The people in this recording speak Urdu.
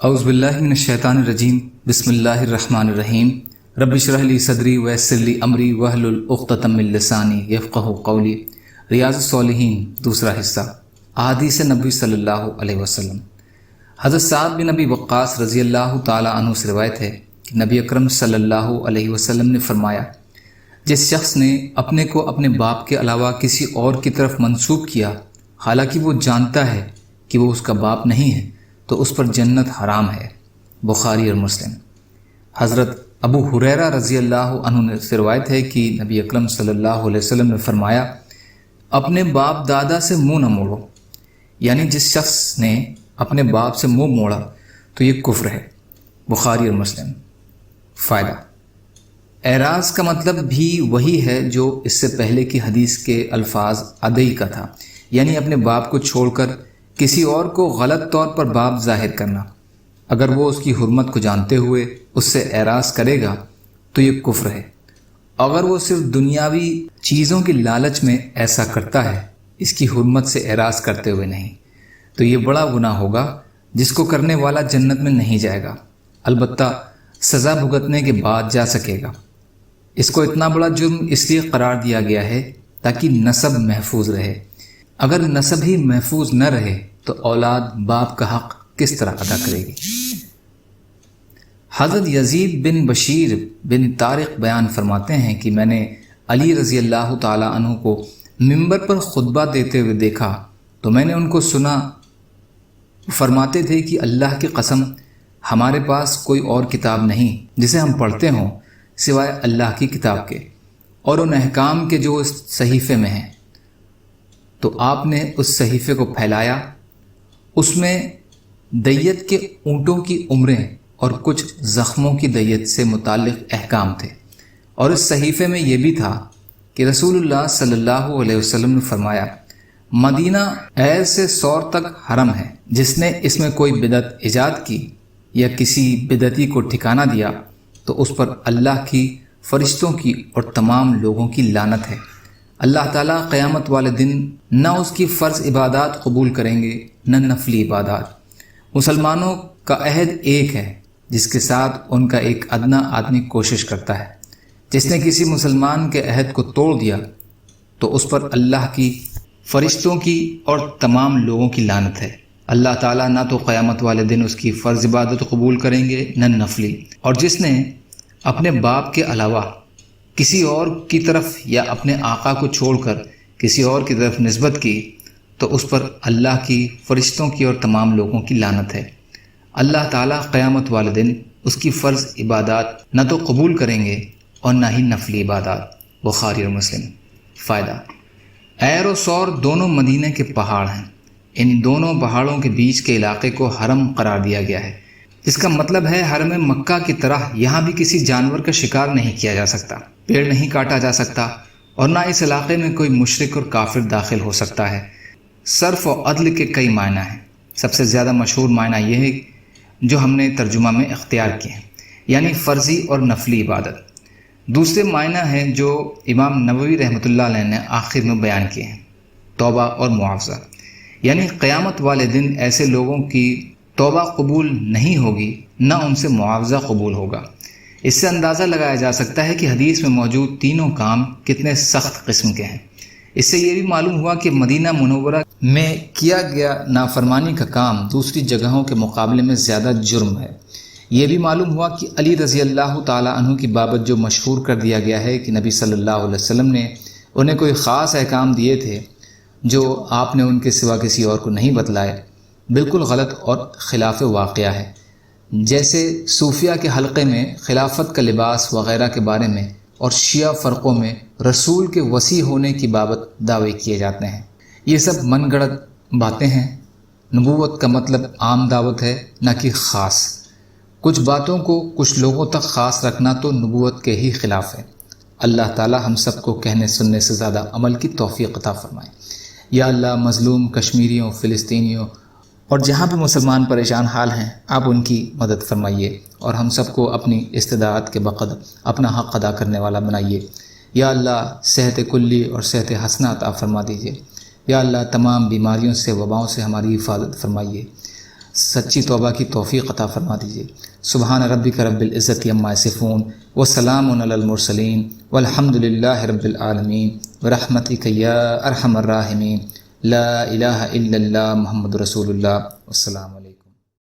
اعوذ باللہ من الشیطان الرجیم بسم اللہ الرحمن الرحیم رب اشرح لی صدری ویسر لی امری واحلل عقدۃ من لسانی یفقہوا قولی۔ ریاض الصالحین دوسرا حصہ، احادیث نبوی صلی اللہ علیہ وسلم۔ حضرت سعد بن ابی وقاص رضی اللہ تعالی عنہ سے روایت ہے کہ نبی اکرم صلی اللہ علیہ وسلم نے فرمایا، جس شخص نے اپنے کو اپنے باپ کے علاوہ کسی اور کی طرف منسوب کیا حالانکہ وہ جانتا ہے کہ وہ اس کا باپ نہیں ہے تو اس پر جنت حرام ہے۔ بخاری اور مسلم۔ حضرت ابو ہریرہ رضی اللہ عنہ سے روایت ہے کہ نبی اکرم صلی اللہ علیہ وسلم نے فرمایا، اپنے باپ دادا سے منہ نہ موڑو، یعنی جس شخص نے اپنے باپ سے منہ موڑا تو یہ کفر ہے۔ بخاری اور مسلم۔ فائدہ: اعراض کا مطلب بھی وہی ہے جو اس سے پہلے کی حدیث کے الفاظ ادعی کا تھا، یعنی اپنے باپ کو چھوڑ کر کسی اور کو غلط طور پر باپ ظاہر کرنا۔ اگر وہ اس کی حرمت کو جانتے ہوئے اس سے اعراض کرے گا تو یہ کفر ہے۔ اگر وہ صرف دنیاوی چیزوں کی لالچ میں ایسا کرتا ہے، اس کی حرمت سے اعراض کرتے ہوئے نہیں، تو یہ بڑا گناہ ہوگا جس کو کرنے والا جنت میں نہیں جائے گا، البتہ سزا بھگتنے کے بعد جا سکے گا۔ اس کو اتنا بڑا جرم اس لیے قرار دیا گیا ہے تاکہ نسب محفوظ رہے۔ اگر نسب ہی محفوظ نہ رہے تو اولاد باپ کا حق کس طرح ادا کرے گی؟ حضرت یزید بن بشیر بن طارق بیان فرماتے ہیں کہ میں نے علی رضی اللہ تعالی عنہ کو منبر پر خطبہ دیتے ہوئے دیکھا تو میں نے ان کو سنا، فرماتے تھے کہ اللہ کی قسم ہمارے پاس کوئی اور کتاب نہیں جسے ہم پڑھتے ہوں سوائے اللہ کی کتاب کے اور ان احکام کے جو اس صحیفے میں ہیں۔ تو آپ نے اس صحیفے کو پھیلایا، اس میں دیت کے اونٹوں کی عمریں اور کچھ زخموں کی دیت سے متعلق احکام تھے، اور اس صحیفے میں یہ بھی تھا کہ رسول اللہ صلی اللہ علیہ وسلم نے فرمایا، مدینہ عیر سے سور تک حرم ہے، جس نے اس میں کوئی بدعت ایجاد کی یا کسی بدعتی کو ٹھکانہ دیا تو اس پر اللہ کی، فرشتوں کی اور تمام لوگوں کی لعنت ہے۔ اللہ تعالیٰ قیامت والے دن نہ اس کی فرض عبادات قبول کریں گے نہ نفلی عبادات۔ مسلمانوں کا عہد ایک ہے جس کے ساتھ ان کا ایک ادنا آدمی کوشش کرتا ہے۔ جس نے کسی مسلمان کے عہد کو توڑ دیا تو اس پر اللہ کی، فرشتوں کی اور تمام لوگوں کی لعنت ہے۔ اللہ تعالیٰ نہ تو قیامت والے دن اس کی فرض عبادت قبول کریں گے نہ نفلی، اور جس نے اپنے باپ کے علاوہ کسی اور کی طرف یا اپنے آقا کو چھوڑ کر کسی اور کی طرف نسبت کی تو اس پر اللہ کی، فرشتوں کی اور تمام لوگوں کی لعنت ہے۔ اللہ تعالیٰ قیامت والے دن اس کی فرض عبادات نہ تو قبول کریں گے اور نہ ہی نفلی عبادات۔ بخاری اور مسلم۔ فائدہ: عیر و سور دونوں مدینہ کے پہاڑ ہیں۔ ان دونوں پہاڑوں کے بیچ کے علاقے کو حرم قرار دیا گیا ہے، جس کا مطلب ہے حرم مکہ کی طرح یہاں بھی کسی جانور کا شکار نہیں کیا جا سکتا، پیڑ نہیں کاٹا جا سکتا، اور نہ اس علاقے میں کوئی مشرک اور کافر داخل ہو سکتا ہے۔ صرف و عدل کے کئی معنی ہیں۔ سب سے زیادہ مشہور معنی یہ ہے جو ہم نے ترجمہ میں اختیار کیے ہیں، یعنی فرضی اور نفلی عبادت۔ دوسرے معنی ہیں جو امام نووی رحمۃ اللہ علیہ نے آخر میں بیان کیے ہیں، توبہ اور معاوضہ، یعنی قیامت والے دن ایسے لوگوں کی توبہ قبول نہیں ہوگی نہ ان سے معاوضہ قبول ہوگا۔ اس سے اندازہ لگایا جا سکتا ہے کہ حدیث میں موجود تینوں کام کتنے سخت قسم کے ہیں۔ اس سے یہ بھی معلوم ہوا کہ مدینہ منورہ میں کیا گیا نافرمانی کا کام دوسری جگہوں کے مقابلے میں زیادہ جرم ہے۔ یہ بھی معلوم ہوا کہ علی رضی اللہ تعالی عنہ کی بابت جو مشہور کر دیا گیا ہے کہ نبی صلی اللہ علیہ وسلم نے انہیں کوئی خاص احکام دیے تھے جو آپ نے ان کے سوا کسی اور کو نہیں بتلائے، بالکل غلط اور خلاف واقعہ ہے۔ جیسے صوفیہ کے حلقے میں خلافت کا لباس وغیرہ کے بارے میں اور شیعہ فرقوں میں رسول کے وسیع ہونے کی بابت دعوے کیے جاتے ہیں۔ یہ سب من گڑت باتیں ہیں۔ نبوت کا مطلب عام دعوت ہے، نہ کہ خاص۔ کچھ باتوں کو کچھ لوگوں تک خاص رکھنا تو نبوت کے ہی خلاف ہے۔ اللہ تعالی ہم سب کو کہنے سننے سے زیادہ عمل کی توفیق عطا فرمائے۔ یا اللہ، مظلوم کشمیریوں، فلسطینیوں اور جہاں بھی مسلمان پریشان حال ہیں، آپ ان کی مدد فرمائیے اور ہم سب کو اپنی استطاعت کے بقدر اپنا حق ادا کرنے والا بنائیے۔ یا اللہ، صحت کلی اور صحت حسنہ عطا فرما دیجیے۔ یا اللہ، تمام بیماریوں سے، وباؤں سے ہماری حفاظت فرمائیے۔ سچی توبہ کی توفیق عطا فرما دیجیے۔ سبحان ربک رب العزت عما یصفون وسلام علی المرسلین والحمد للہ رب العالمین برحمتک یا ارحم الراحمین لا الہ الا اللہ محمد رسول اللہ والسلام علیکم۔